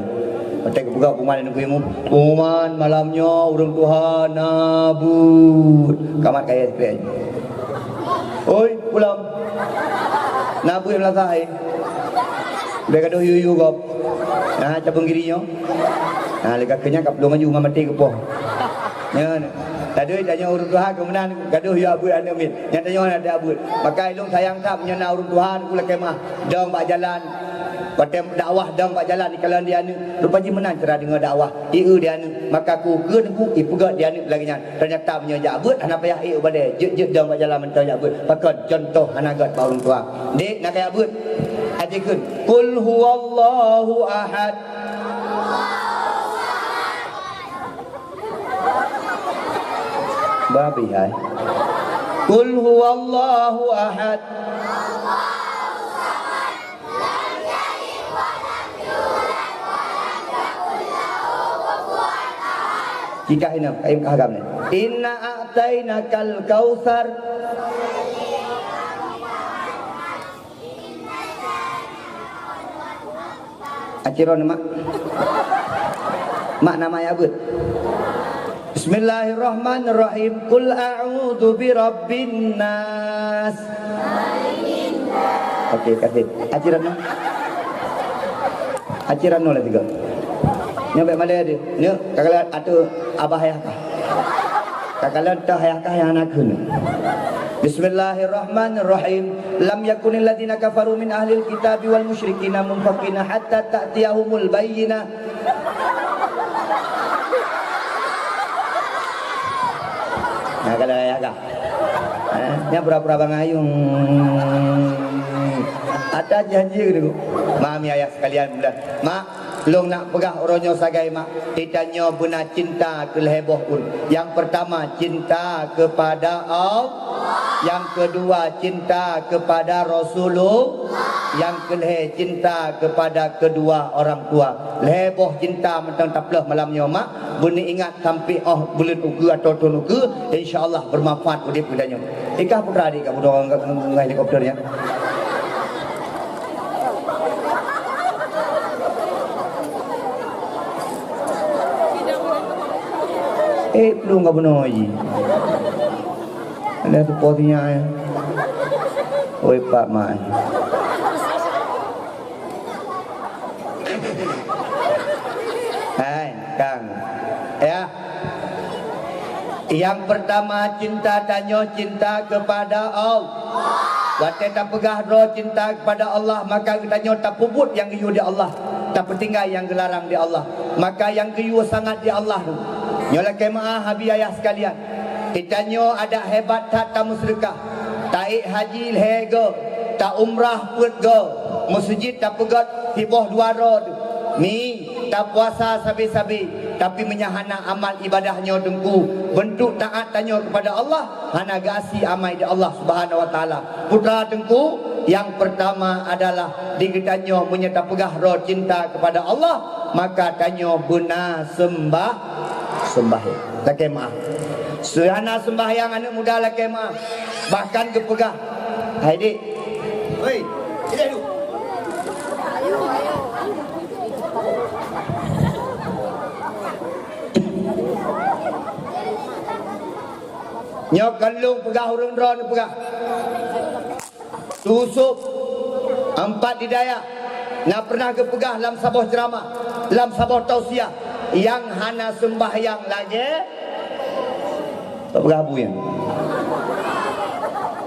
S2: Macam buka pengumuman yang kuimu. Pengumuman malamnya orang Tuhan nabut. Kamat kaya SPN. Oi, pulang. Nabut yang melasai. Dia kata yu kau. Nah, cabang girinya. Nah, lekat kenyang kap belum maju mati ke poh. Ya. Tadi tanya urut Tuhan kemudian gaduh ya abud anda min. Yang tanya ada abud. Maka ilung sayang tak menyana urut Tuhan kula kemah. Dong bak jalan. Patem dakwah dong bak jalan di kalan dia ni. Rupanya menang cara dengar dakwah. Ieu dia ni. Maka ku keun ku ipegat dia ni lagi nya. Ternyata menyajak abud ana payah ieu badai. Jet dong bak jalan mentang abud. Pakon contoh anak gat baurun tua. Dek nak kaya abud. Ajikeun. Qul huwallahu ahad. Babi hai. Qul huwallahu ahad. Jika ini kaim kahagam ni. Inna a'tainakal kautsar. Aciron mak. Mak nama ya but. Bismillahirrahmanirrahim. Qul a'udzu birabbin nas. Okey, kasih. Aciran no. Aciran no lah tiga. Ni baik mana dia? Ni kakalan atu abah ayahkah? Kakalan tah ayahkah yang anak kun. Bismillahirrahmanirrahim. Lam yakunil ladzina kafaru min ahlil kitabi wal musyrikina munfaqina hatta ta'tiyahumul bayyinah. Nah, kalau ayahkah? Ni pura-pura bangayung. Ada janji gitu. Mami ayah sekalian bulan. Mak, long nak pegah oronyo sagai mak. Itanyo buna cinta ke leheboh pun. Yang pertama cinta kepada Allah. Yang kedua cinta kepada Rasulullah. Yang kelih cinta kepada kedua orang tua. Leheboh cinta mentang tapleh malamnya mak. Buni ingat sampai bulan uku atau tahun uku. InsyaAllah bermanfaat udip udahnya. Ikah putra adik kamu dorong helikopternya. Belum enggak benar lagi. Ada tu potinya ya. Oi Pak Mai. Hai, Kang. Ya. Yang pertama cinta tanyo cinta kepada Allah. Waktu tak pegah roh cinta kepada Allah, maka tanyo tak puput yang giyu di Allah, tak petinggal yang gelarang di Allah. Maka yang giyu sangat di Allah tu. Nyolah kemaah habi ayah sekalian. Itanyo ada hebat tak tamu sedekah. Taik haji lehego, tak umrah put go. Masjid tak pegat hiboh dua rod. Mi tak puasa sabi-sabi, tapi menyahana amal ibadahnya dengku. Bentuk taat tanyo kepada Allah, hana gasi amai di Allah Subhanahu wa taala. Putra dengku yang pertama adalah digetanyo menyata pegah roh cinta kepada Allah, maka tanyo bena sembahyang. Laki maaf. Suhana sembahyang anak muda laki maaf. Bahkan kepegah. Hai dik. Hei, sini dulu. Nyok kalung pegah urun ron pegah. Tusup 4 hidayah. Nak pernah kepegah dalam sabah ceramah, dalam sabah tausiah. Yang hana sembahyang lagi tak berabui kan?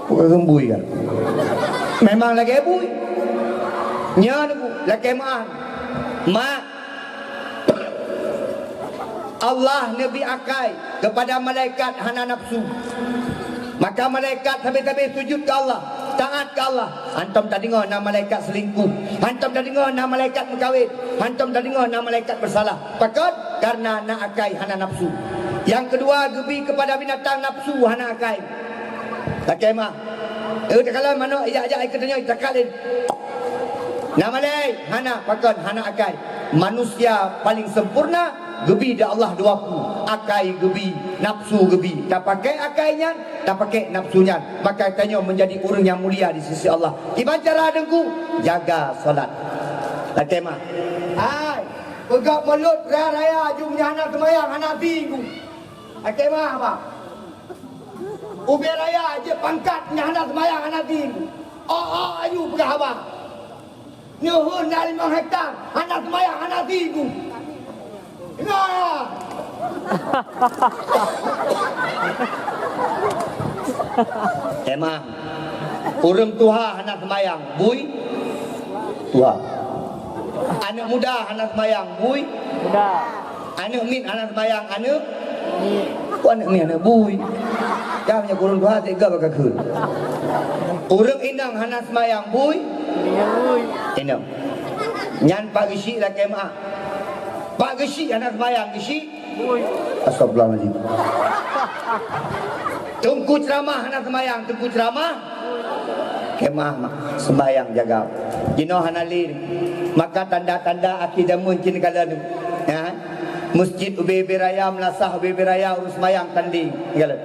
S2: Bukan gembui kan? Memang lagi bui. Nya tu lagi maan. Mak Allah Nabi akai kepada malaikat hana nafsu. Maka malaikat habis-habis sujud ke Allah, taat ke Allah. Antum tak dengar nama malaikat selingkuh. Antum tak dengar nama malaikat berkahwin. Antum tak dengar nama malaikat bersalah. Pakot karena nak akai hana nafsu. Yang kedua, gebi kepada binatang nafsu hana akai. Tak kemah. Kalau mana ajak katanya takalin. Nama lain hana pakon hana akai. Manusia paling sempurna gebi dah Allah 20. Akai gebi, nafsu gebi. Tak pakai akainya, tak pakai nafsunya. Maka tanya menjadi orang yang mulia di sisi Allah. Gimana cara dengku? Jaga solat. Tak kemah.
S1: Hai, pegak mulut raya jumnya anak semayang anak tinggu. Tak kemah apa? Ubi raya je pangkatnya anak semayang anak tinggu. Ayu pegak apa? Nyuhun dari 5 hektar anak semayang anak tinggu. Ingat.
S2: Emang urang tuha anak semayang bui tuha. Anak muda anak semayang bui muda. Anak min anak semayang anak min. Ku anak min anak bui. Jamnya kurang tuha tiga bakal keun. Urang inang anak semayang bui bui. Inang. Nyan pak gisi lah kemah. Pak gisi anak semayang gisi bui. Astagfirullahaladzim. Tunggu ceramah anak semayang, tunggu ceramah kemah sembayang jaga. Jino hanalin. Maka tanda-tanda akidah mungkin kala tu. Ya. Masjid Ubi Raya melasah Ubi Raya urus mayang tanding segala.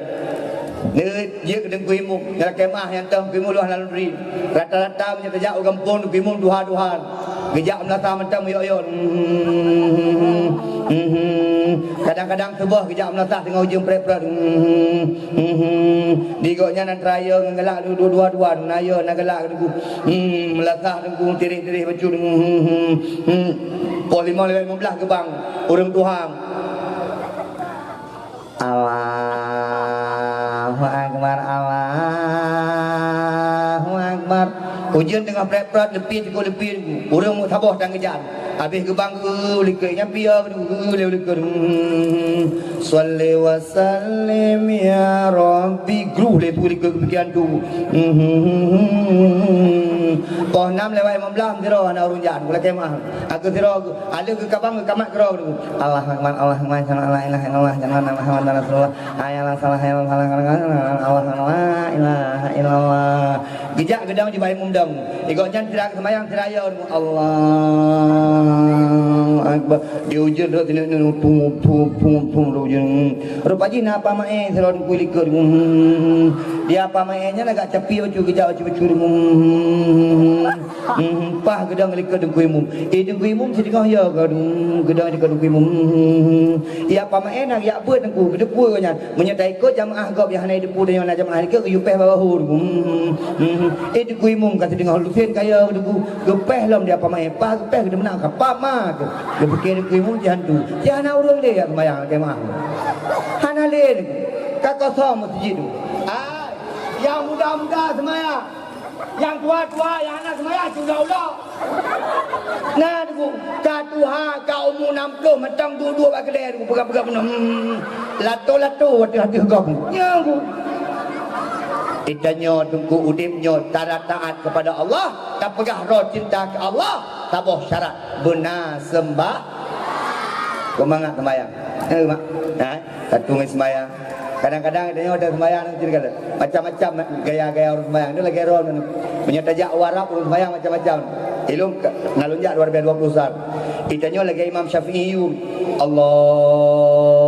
S2: Ni dia kena kuimu dalam kemah yang tang kuimu luah lalu rata-rata punya terjak orang pun kuimu duha-duhan. Gejak melasah mentang yo. Kadang-kadang sebuah gejak melasah tengah ujung prep-prep. Digoknya nan raya ngelak dua-dua naya nak gelak aku. Melasah aku tirih-tirih baju. Pol 15 gebang urang Tuhan. Allahu Akbar, Allahu Akbar. Ujian tengah prep-prep lebih urang mu sabah dan kejar. Habis gebang liker nyampi liker. Salli wa sallim ya Rabbi. Gruh le tu liker kepikiran tu. Poh 6 lewat 15 tiro anak urang jan kula kemah. Aku tiro ada ke kabang ke kamat kero tu. Allahu Akbar, Allahu Akbar, la ilaha illallah, jangan Muhammad Rasulullah. Ayalah salah Allah ilaha illallah. Gejak gedang di bayi mumdam. Ikut jan tirak semayang tiraya Allah Akbar. Dia ujian dak tini pum ujian. Rupaji napa mae selon kulikur. Dia apa mae-nya agak capi baju gejak baju. Pah gedang likur dengkuimum. Dengkuimum sedengah ya gedang di dengkuimum. Ia apa mae nak ya buat dengku depu nya. Menyertai ikut jamaah gop yang hanai depu dan jamaah ni ke yupeh bawah. Dengkuimum kata dengar lufen kaya depu gepeh lam dia apa mae. Pah gepeh kena menang ka pa ma. Dia fikir dengkuimum jangan tu. Jangan urang dia sembahyang jamaah. Hana len ka kosong masjid tu. Yang muda-muda semaya, yang tua-tua, yang anak semaya sudah ulah. Nah, tu katuha kau umur 60 macam dua-dua bak kedai tu pegang-pegang penuh. Lato-lato hati-hati kau. Ya aku. Itanya tunggu udipnya taat kepada Allah, tak pegah roh cinta ke Allah, tabuh syarat benar sembah. Kau mangak sembahyang. Mak. Satu ngai sembahyang. Kadang-kadang dia ada sembahyang macam-macam gaya-gaya orang sembahyang. Dia lagi ron menyetajak warap orang sembahyang macam-macam. Ilmu ngalunjak luar biasa 20 saat. Itanya lagi Imam Syafi'i. Allahu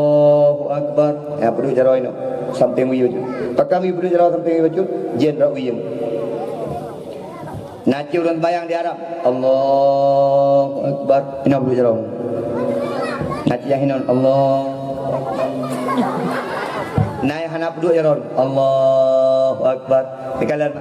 S2: Akbar. Ya perlu cara ini. Samping wiyu. Pakam wiyu perlu cara samping wiyu. Jen rak wiyu. Naci orang sembahyang di Arab. Allahu Akbar. Ini perlu cara. Naci yang hinon. Allah. Naik hanap duduk ya Ron. Allahu Akbar. Dikalan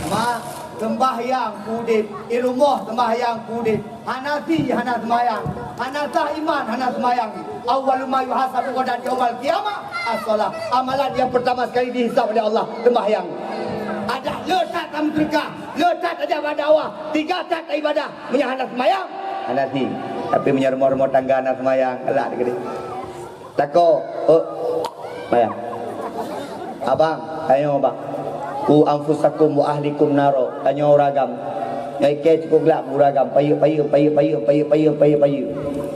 S2: ma sembahyang kudip, irumah sembahyang kudip. Hanafi hana sembahyang, hanasah iman hana sembahyang. Awal ma yuhasabu pada yaumil qiyamah as-salah. Amalan yang pertama sekali dihisab oleh Allah sembahyang. Ada letak dalam sedekah, letak aja pada Allah, 3 tak ibadah, punya hana sembahyang. Hanafi, tapi punya rumah-rumah tangga hana sembahyang, kelak gede. Tako, bayang. Abang, ayo abang. Ku anfusakum wa ahlikum naro. Ayo ragam. Ngai ke cukup gelap uragam. Payu.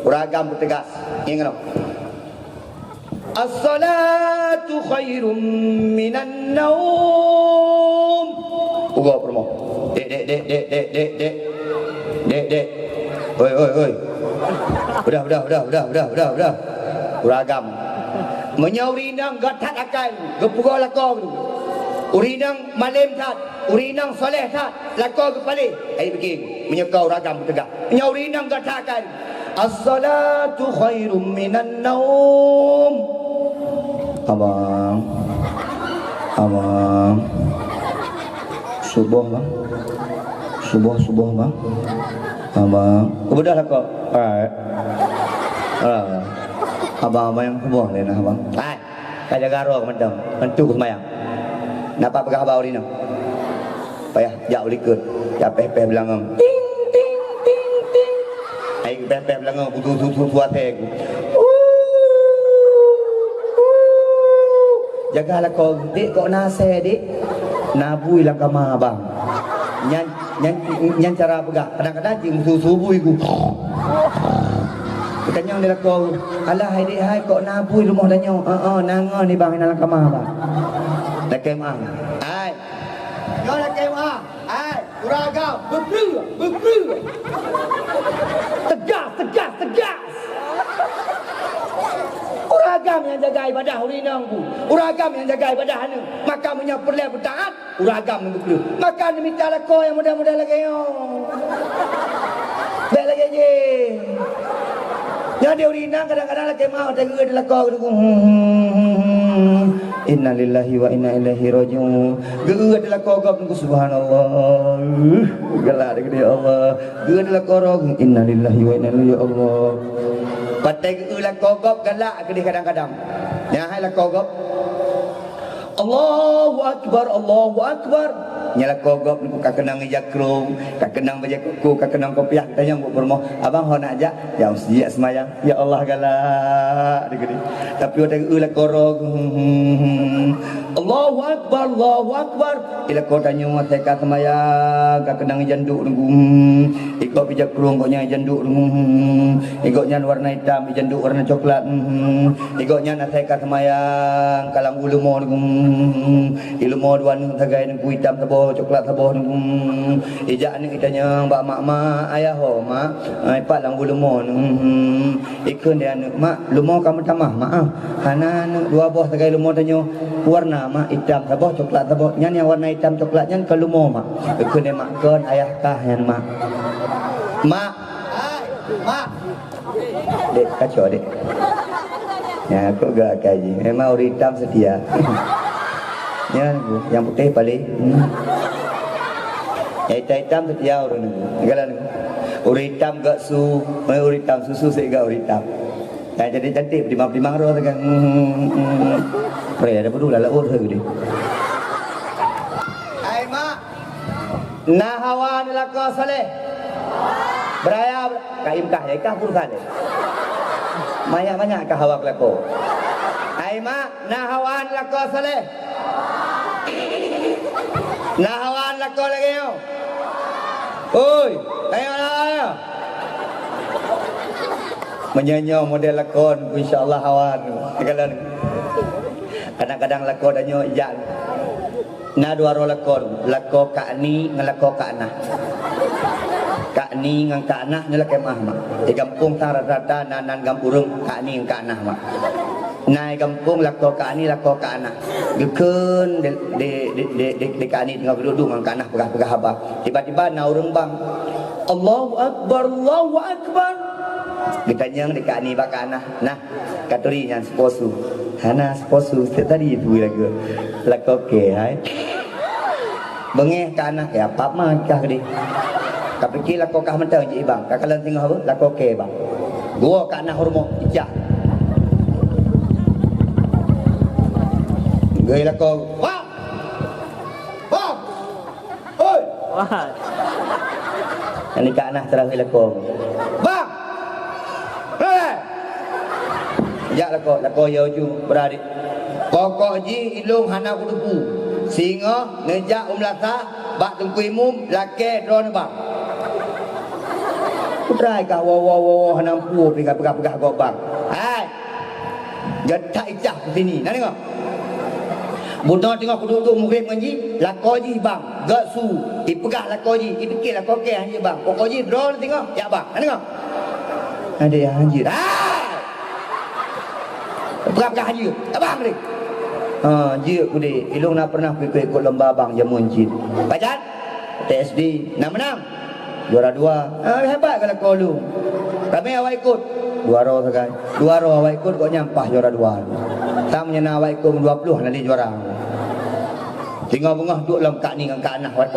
S2: Uragam bertegas. Ingat. As-salatu khairum minan naum. Ugo promo. Dek. Oi. Udah. Uragam. Menyaurinang gatat akan gepura lakor tu. Urinang malim tat, urinang soleh tat, lakor kepala. Ai begini, menyekau ragam tegak. Menyaurinang gatat akan. As-salatu khairum minan naum. Abang. Subuh bang. Subuh bang. Abang. Kemudah lakor. Abang yang semua ni nah abang. Hai, kaya garo mendam, mentu semayang. Napa pegah abang ni no? Payah jak ulikut, jak peh belangong. Ting. Ai peh belangong butu suate. Jagalah kau, dik kau nase dik. Nabui lah kama abang. Nyan cara pegah. Kadang-kadang jing subuh iku. Tanya dia kau, alah hai kau nabui rumah danyo. Nanga ni bang dalam kamar bang. Nak kemah. Hai. Yo nak kemah. Hai, uragam, berpru. Tegas.
S1: Uragam yang jaga ibadah urinang ku. Uragam yang jaga ibadah ni. Maka menyapurlah bertaat. Uragam yang berkelu. Maka ni minta lako yang mudah-mudah lagi yo. Baik lagi je. Yang dia urinang kadang-kadang lagi mau jaga dia lako ku. Inna lillahi wa inna ilaihi raji'un. Geus adalah kogap ku subhanallah. Galak dia Allah. Geus adalah korong inna lillahi wa inna ilaihi Allah. Patai geus lah kogap galak ke dia kadang-kadang. Ya hailah kogap. Allahu akbar, Allahu akbar. Nyala kogop ni buka kenang jakrung, ka kenang baja kuku, ka kenang kopiah tanya buat bermoh. Abang ho nak ajak, ya mesti semayang. Ya Allah galak dekat ni. Tapi ada ulah korong. Allahu akbar, Allahu akbar. Ila ko tanya saya ka semayang, ka kenang janduk nunggu. Ikut pi jakrung koknya janduk nunggu. Ikutnya warna hitam, janduk warna coklat. Ikutnya nak saya ka semayang, kalang ulu mo nunggu. Ilu mo dua nunggu tagai nunggu hitam tabo coklat tabo ijak ni kitanya mbak mak ayah ho mak ipat lang lumo ikun dia mak lumo kamu tamah maaf hana dua buah tagai lumo tanyo warna mak hitam tabo coklat tabo nyan yang warna hitam coklat nyan ke lumo mak ikun dia mak kon ayah kah yang mak dek kacau dek ya aku gak kaji memang orang hitam setia. Ya, yang putih paling. Yang hitam tu dia orang ni. Galan. Orang hitam gak orang hitam susu saya gak orang hitam. Yang jadi cantik di mampu roh kan. Pray ada perlu lah urut dia. Ai mak. Nah hawa ni lako saleh. Beraya kaim kah ya kah purkan. Banyak-banyak kah hawa lako. Ai mak, nah hawa ni lako saleh. Lawan lako lagi yo. Oi, ayo lah. Menyanyi model lakon insyaallah hawan. Kadang-kadang lakon danyo ijak. Na dua ro lakon, lako kani ngelako kana. Kani ngang kana nyelake mah mak. Di kampung rata-rata nanan gampurung kani ngang kana mak. Nai kampung lako kani lako kana. Gekun de kani tengah duduk ngang kana pegah-pegah habah. Tiba-tiba na urang bang. Allahu akbar, Allahu akbar. Ditanya di kani bakana. Nah, katuri nyan seposu. Hana seposu tadi itu lagu. Lako ke hai. Bengeh kana ya apa mah kah di. Kapiki lako kah mentang je bang. Kakalan tengah apa? Lako ke bang. Gua kana hormo ijah. Gay lako. Wah. Wah. Oi. Wah. Ani kana terang lako. Bang. Hei. Ya lako yo ju beradik. Pokok ji ilung hana kudupu. Singa ngejak umlasa bak tungkui mum lake drone bang. Putrai kah wow hana pu pegah-pegah kau bang. Hai. Getak ijah ke sini. Nak tengok. Budak tengok duduk murid mengaji, lako ji bang, gak su, ipegah lako ji, ipikir lako ke hanya bang. Pokok ji drone tengok, ya bang. Nak tengok. Ada yang haji. Pegah haji. Abang ni. Jia ku di, ilung nak pernah ikut lomba bang jamun jin. Pacat? TSD, nak menang. Juara 2. Hebat kalau kau lu. Ramai awak ikut. 2 roh sekali. 2 roh awak ikut kau nyampah juara 2. Tak menyana awak ikut 20 nanti juara. Tinggal bengah duduk dalam kak ni dengan kak anah wat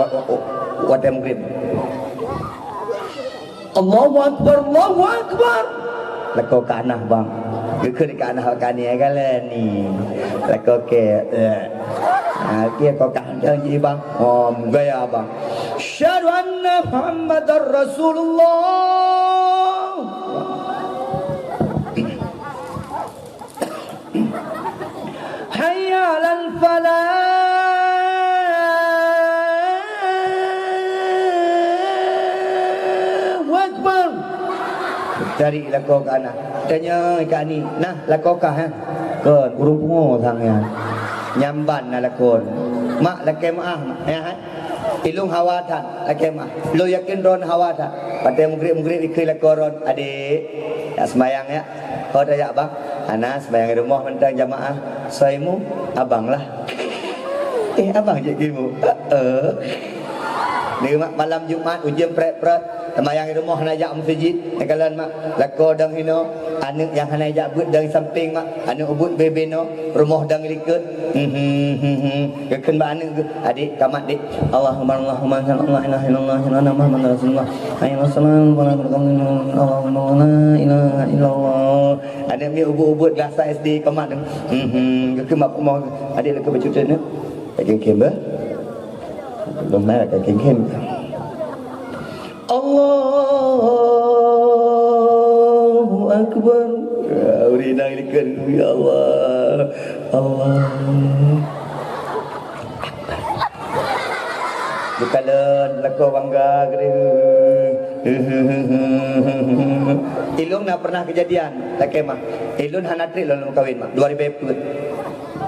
S1: maghrib. Allahu akbar, Allahu akbar. Lako kak anah bang. Gekut kak anah kak ni kala ni. Lako ke. Kia kau kak anah je bang. Gaya bang. Syahadu anna Muhammadar Rasulullah. Hayya 'alal falah. Akbar. Cari lako ke anak. Tanya ikan ni, nah lako kah ha? Kon burung pungo sangnya. Nyamban na lakon. Mak lake maah ya ha. Ilung hawatan lake maah. Lo yakin ron hawatan. Patai mugrik ikri lakoron adik. Tak semayang ya. Kau dah ya bang.
S2: Ana sembahyang di rumah mentang jamaah. Suaimu abang lah. Abang je kimu. Dia mak malam Jumaat ujian pret-pret. Sembahyang di rumah nak ajak masjid. Kalian mak lako dang hino. Anak yang hana ajak but dari samping mak. Anak ubut bebeno. Rumah dang likut. Kekan ba anak adik kamat dik. Allahumma Allahumma la ilaha illallah Muhammadur Rasulullah. Ayyuhas salam wa rahmatullahi Allahumma la ilaha illallah. Anak mi ubut-ubut rasa SD kamat. Kekan mak mau adik lako baju tu. Kem ba. Belum nak kem. Allahu Akbar. Urina ikan ya Allah. Allah. Bukalan lako bangga gede. Ilung nak pernah kejadian tak kemah. Ilun hanatri lalu kawin mak 2000.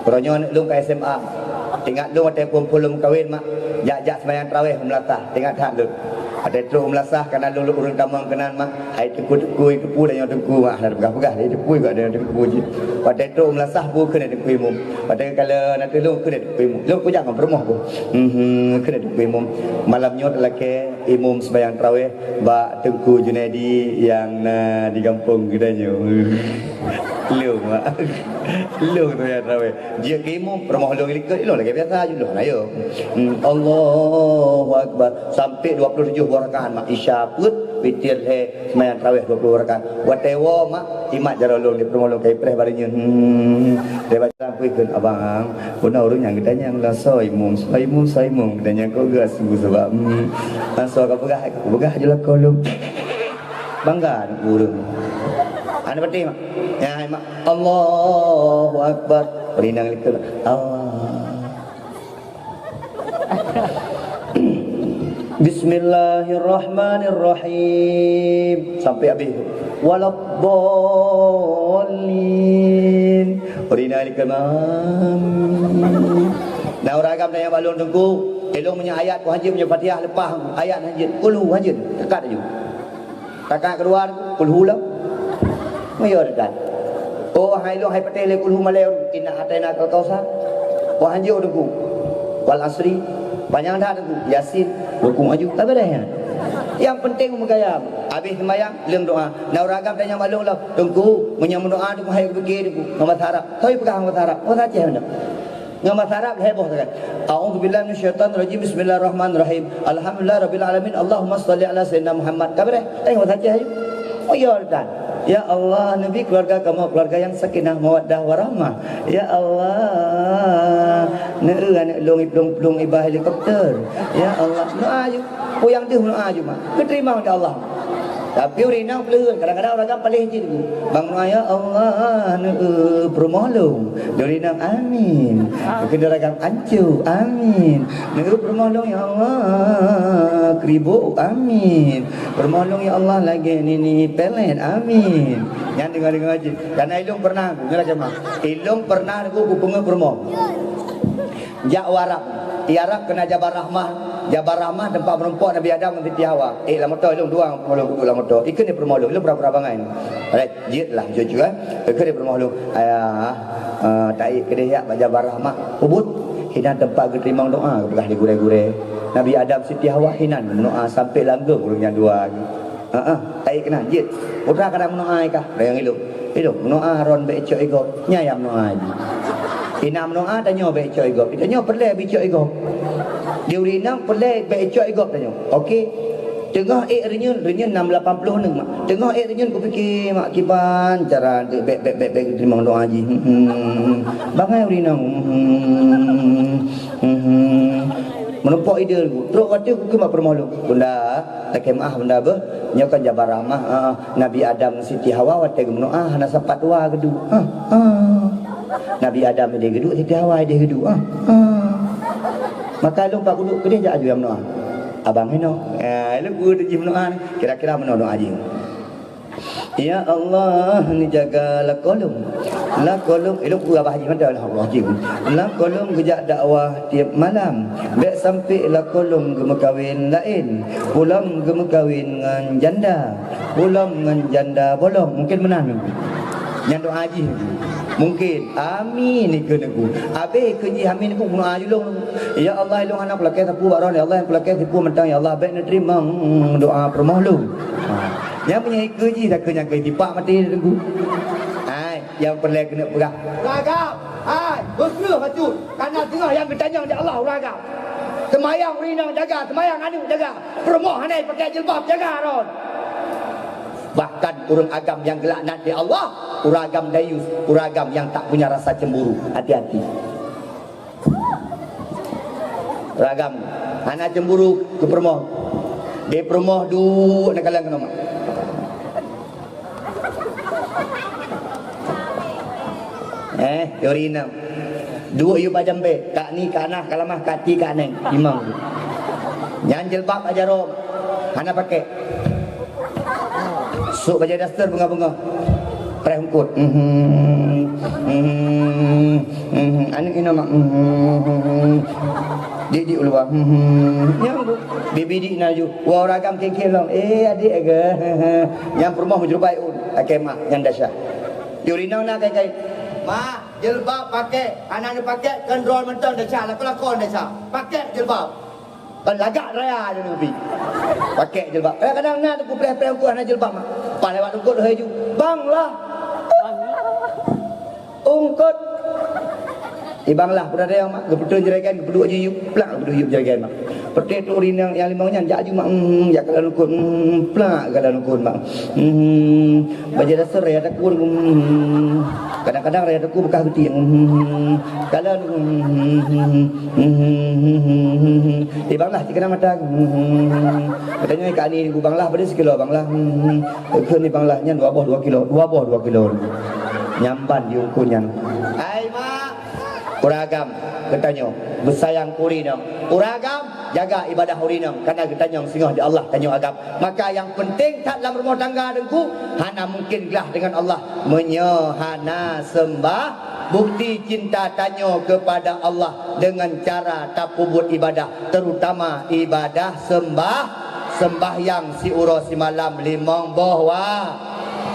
S2: Peronyon ilung ke SMA. Tinggal lu ada kumpul kawin mak. Jak-jak sembahyang tarawih melatah. Tinggal tak lu. Ada teruk melasah kerana lu urun kamang kenan mak. Hai tekui kepu dan yang tengku mak. Ada pegah-pegah dia tekui kat dia tengku je. Pada teruk melasah bu kena tekui mum. Pada kalau nanti lu kena tekui mum. Lu jangan bermoh bu. Kena tekui mum. Malam nyot lelaki imam sembahyang tarawih bak Tengku Junaidi yang di kampung gedanya. Lu mak. Lu tu yang tarawih. Dia ke imam bermoh lu ikut lu lagi biasa je lu. Ayo. Allahu Akbar sampai 27 rakaat mak isya put witir he sembahyang tarawih 20 rakaat. Watewo mak imat jarolong di permolong kai preh barinya. Dia baca puikeun abang. Puna urang yang gedanya yang laso imum gedanya kau gas sungguh sebab laso ka pegah je lah kau lu. Bangga nak urang. Ana pati mak. Ya mak Allahu Akbar. Berinang likul Allah. Bismillahirrahmanirrahim sampai habis. Waladdallin. Urina likamam. Nah uragam dan yang balon tengku. Elong punya ayat ku haji punya Fatihah lepas ayat haji. Kulhu haji dekat aja. Kakak keluar kulhu lah. Mayo dekat. Oh hai lo hai patele kulhu malay inna atayna kal kausar. Wa haji tengku. Wal asri panjang dah tu Yasin dukung aju tak ada yang penting megayam habis sembahyang lem doa na uragam tanya malung lah tunggu menyambung doa tu hai fikir tu ngamat harap tapi pegang ngamat harap oh saja hendak ngamat harap heboh sangat a'udzubillahi minasyaitonir rajim bismillahirrahmanirrahim alhamdulillahirabbil alamin allahumma shalli ala sayyidina Muhammad kabar tengok saja aja oh ya dan ya Allah, Nabi keluarga kamu keluarga yang sakinah mawaddah warahmah. Ya Allah, anak long ibah helikopter. Ya Allah, doa aja. Puyang tu doa aja mak. Keterima oleh Allah. Tapi urina pelun kadang-kadang orang kan paling je tu. Bang ya Allah, permolong. Urina amin. Kendaraan ancu amin. Permolong ya Allah. Kribo amin. Permolong ya Allah lagi ni pelet amin. Yang dengar aja. Karena ilung pernah aku ngera jemaah. Ilung pernah aku bunga permol. Jak warap. Iarap kena Jabar Rahmah. Jabar Rahmah tempat perempuan Nabi Adam dan Siti Hawa. Lah motor ilung dua permolong kudu lah motor. Ikan ni permolong. Ilung berapa bangai. Alright, jit lah jujur kan. Ikan ni permolong. Taik kedai yak Jabar Rahmah. Ubud hinan tempat keterimang doa belah di gure-gure. Nabi Adam Siti Hawa hinan doa sampai langgeng urang yang dua. Taik kena jit. Putra kadang doa kah? Yang ilung. Ilung doa ron be ecok ego. Nyayam doa aja. Inam doa tanya be ecok ego. Tanya perle be ecok ego. Dia urinam perle be ecok ego tanya. Okey. Tengah renyun 680 nang mak. Tengah renyun ku fikir mak kiban cara bek terima doa haji. Bangai urinam. Menempok ide ku. Teruk kata ku ke mak permolong. Bunda, tak kemah benda bah. Nyokan Jabar Rahmah Nabi Adam Siti Hawa wate gemono hana sapat wa gedu. Nabi Adam dia gedu Siti Hawa dia gedu. Maka lu pak kudu ke dia aju yang doa. Abang heno. Lu guru di doa kira-kira meno doa aja. Ya Allah ni jaga la kolum elok gua haji mana lah Allah haji la kolum gejak dakwah tiap malam baik sampai la kolum gemekawin lain pulang gemekawin dengan janda pulang dengan janda bolong mungkin menang Yang doa haji mungkin amin ni kena ku abe kerja amin ku doa julung ya Allah ilung anak pelakai sapu baron ya Allah yang pelakai sapu mentang ya Allah baik nak terima doa permoh lu yang punya kerja dah kena kai tipak mati tunggu ai yang perlu kena pegang
S1: Ragam. Hai, berkena hatu. Karena tengah yang bertanya di Allah ragam. Semayang rina jaga, semayang anu jaga. Permoh hanai pakai jilbab jaga ron.
S2: bahkan urang agam yang gelaknat di Allah, urang agam dayus, urang agam yang tak punya rasa cemburu. Hati-hati. Urang agam anak cemburu ke permoh. Dia permoh du nak kalang kena mak. Teori 6. Dua you pajam be, kak ni kak nah kalamah kati kak neng imam. Yang jilbab aja rom. Hana pakai. Sok baca daster bunga-bunga. Preh hungkut. Anu ina mak. Di ulwa. Yang bibi di naju. Wa ragam kengkeng long. Adik aga. Yang perumah menjerupai un. Akemah yang dahsyat. Yurinau nak kai-kai.
S1: Ma, jilbab pakai. Anak ni pakai kendrol mentang dah cah. Lakon dah cah. Pakai jilbab.
S2: Lagak raya je ni pakai jilbab. Kadang-kadang nak aku preh-preh aku anak jilbab mak. Pas lewat ungkut hai ju. Banglah. Ungkut. Banglah pun ada yang mak. Gepetun jerakan, gepeduk je you. Plak gepeduk you jerakan mak. Petik tu rin yang limaunya jak ju mak. Jak kalau ungkut. Plak kalau ungkut mak. Baca dasar raya takun. Kadang-kadang raya takun bekas geti. Kalau banglah kena mata. Katanya kat ni ku banglah pada sekilo banglah. Ke ni banglahnya 2 buah 2 kilo. 2 buah 2 kilo. Nyamban di ukunyan.
S1: Hai mak.
S2: Uragam katanya bersayang urinam. Uragam jaga ibadah urinam karena katanya singah di Allah tanya agam. Maka yang penting tak dalam rumah tangga dengku hana mungkin gelah dengan Allah menyahana sembah. Bukti cinta tanya kepada Allah dengan cara takubut ibadah, terutama ibadah sembahyang si uro si malam 5 bahwa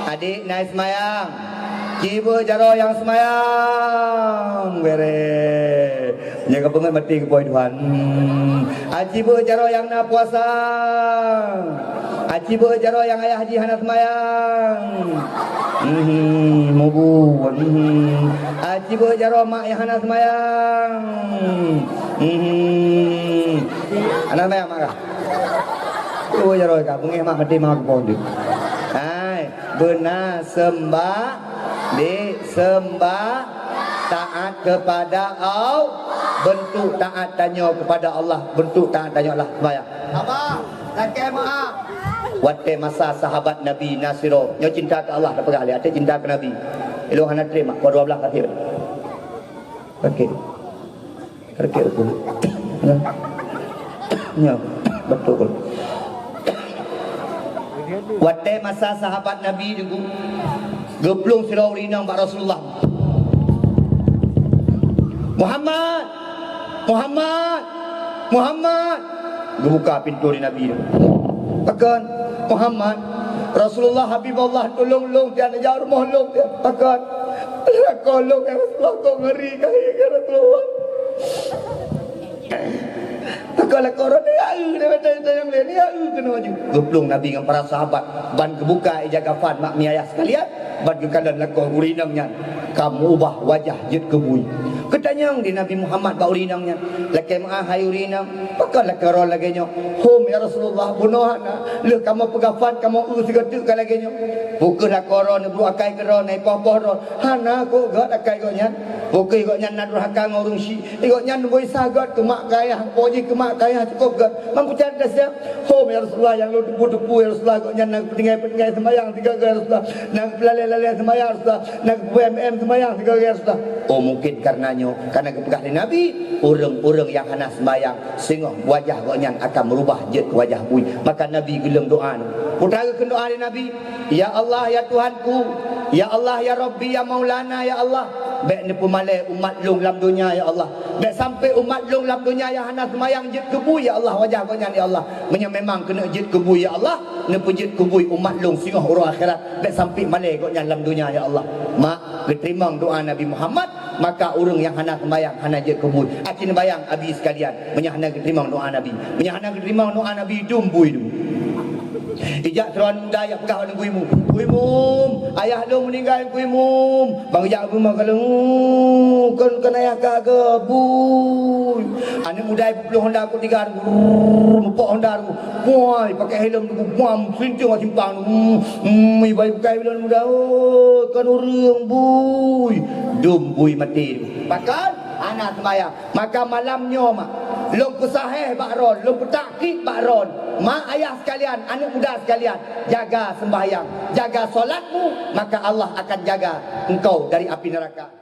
S2: adik naik semayang ciba jaro yang semayang bere jaga pengen mati ke poin Tuhan ciba jaro yang na puasa ciba jaro yang ayah haji hana semayang mubu ciba jaro mak yang hana semayang anak semayang mak kah ciba jaro kah pengen mak mati mak ke poin tu benar sembah disembah taat kepada Allah, bentuk taat tanya kepada Allah, bentuk taat tanya Allah sembahyang.
S1: Abah, laki maaf.
S2: Waktu masa sahabat Nabi Nasiro, nyo cinta ke Allah dapat kali, ada cinta ke Nabi. Elok hana terima kau 12 kali. Okey. Okey aku. Ya, betul. Waktu masa sahabat Nabi dulu geblung sirau rinang Pak Rasulullah Muhammad gebuka pintu di Nabi akan Muhammad Rasulullah Habibullah tolong tiada jauh rumah long akan kolong ya Rasulullah kau ngeri kaya Rasulullah kalau korang ni yang lain ni kena maju. Geblung Nabi dengan para sahabat ban kebuka jaga fan mak mi ayah sekalian ban kekandan lakon urinangnya kamu ubah wajah jut kebui. Ketanyang di Nabi Muhammad ba urinangnya lakai ma hai urinang pakal lakon lagi nyo. Hum ya Rasulullah bunohana le kamu pegafan kamu sigatuk ka lagi nyo. Bukan lakon bu akai keron nai popoh ron. Hana ko gat akai go nyan. Bukan go nyan nadur hakang urung si. Go nyan boy sagat ke mak kaya poji ke mak kaya cukup gat. Mampu cerdas ya. Hum ya Rasulullah yang lu depu-depu ya Rasulullah go nyan nang petingai-petingai sembayang 3 kali Rasulullah. Nang pelale-lale sembayang Rasulullah. Nang PMM sembayang 3 kali Rasulullah. Oh mungkin karenanya karena kepegah di Nabi orang-orang yang hana sembayang sehingga wajah go nyan akan merubah jet wajah bui. Maka Nabi gelem doa. Putera ke doa di Nabi, ya Allah ya Tuhanku, Ya Allah, ya Rabbi, ya Maulana, ya Allah. Baik ni pemalai umat long dalam dunia, ya Allah. Baik sampai umat long dalam dunia yang hana semayang jid kebui, ya Allah. Wajah kau ya Allah. Memang kena jid kebui, ya Allah. Ni pejid kebui umat long singah orang akhirat. Baik sampai malai kau dalam dunia, ya Allah. Mak, diterima doa Nabi Muhammad. Maka orang yang hana semayang, hana jid kebui. Akin bayang abi sekalian. Menyahana diterima doa Nabi. Menyahana diterima doa Nabi dumbui tu. Ijak teruan muda yang pegah dengan kuimu. Kuimu, ayah lu meninggal kuimu. Bang ijak rumah kalau kan ayah kagak bui. Anak muda yang peluk Honda aku tiga hari. Mupok Honda aku. Puai pakai helm aku. Puam selintung simpang tu. Ibu pakai helm muda. Oh, kan orang bui. Dum bui mati tu. Pakan anak semaya. Maka malamnya mak. Long kusaheh bakron, long petakik bakron. Mak ayah sekalian, anak muda sekalian, jaga sembahyang, jaga solatmu, maka Allah akan jaga engkau dari api neraka.